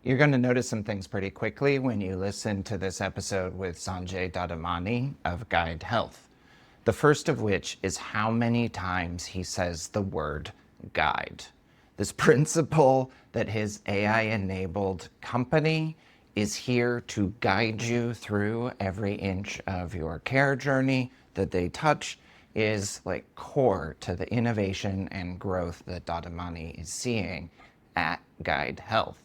You're going to notice some things pretty quickly when you listen to this episode with Sanjay Doddamani of Guidehealth. The first of which is how many times he says the word guide. This principle that his AI-enabled company is here to guide you through every inch of your care journey that they touch is like core to the innovation and growth that Doddamani is seeing at Guidehealth.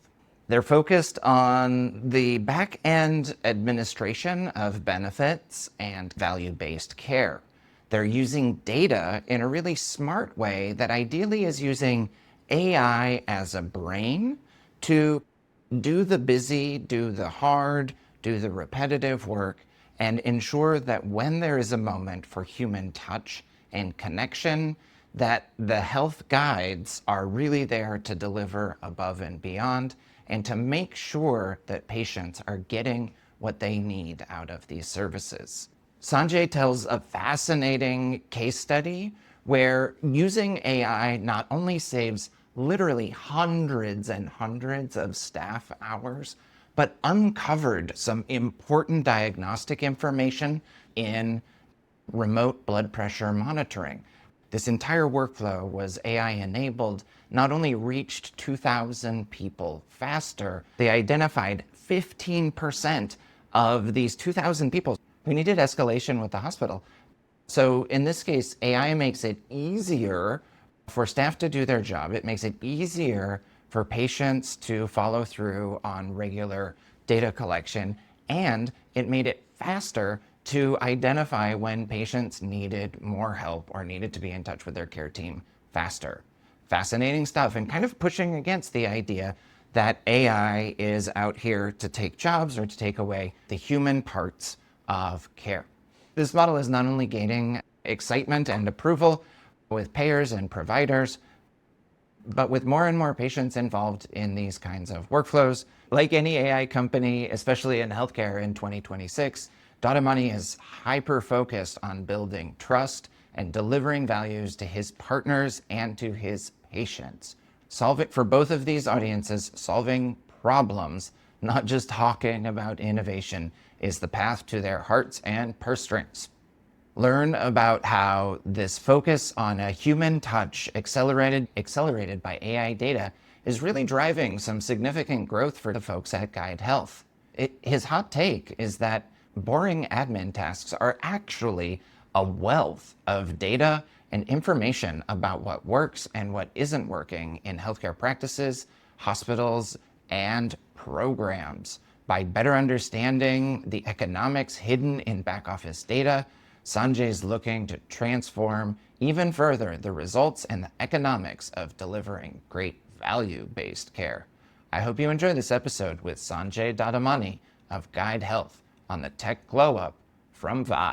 They're focused on the back-end administration of benefits and value-based care. They're using data in a really smart way that ideally is using AI as a brain to do the busy, do the hard, do the repetitive work, and ensure that when there is a moment for human touch and connection, that the health guides are really there to deliver above and beyond and to make sure that patients are getting what they need out of these services. Sanjay tells a fascinating case study where using AI not only saves literally hundreds and hundreds of staff hours, but uncovered some important diagnostic information in remote blood pressure monitoring. This entire workflow was AI enabled, not only reached 2,000 people faster, they identified 15% of these 2,000 people who needed escalation with the hospital. So in this case, AI makes it easier for staff to do their job. It makes it easier for patients to follow through on regular data collection, and it made it faster to identify when patients needed more help or needed to be in touch with their care team faster. Fascinating stuff, and kind of pushing against the idea that AI is out here to take jobs or to take away the human parts of care. This model is not only gaining excitement and approval with payers and providers, but with more and more patients involved in these kinds of workflows. Like any AI company, especially in healthcare in 2026, Doddamani is hyper-focused on building trust and delivering values to his partners and to his patients. Solve it for both of these audiences, solving problems, not just talking about innovation, is the path to their hearts and purse strings. Learn about how this focus on a human touch accelerated by AI data is really driving some significant growth for the folks at Guidehealth. His hot take is that boring admin tasks are actually a wealth of data and information about what works and what isn't working in healthcare practices, hospitals, and programs. By better understanding the economics hidden in back office data, Sanjay's looking to transform even further the results and the economics of delivering great value-based care. I hope you enjoy this episode with Sanjay Doddamani of Guidehealth on the Tech Glow Up from Vibe.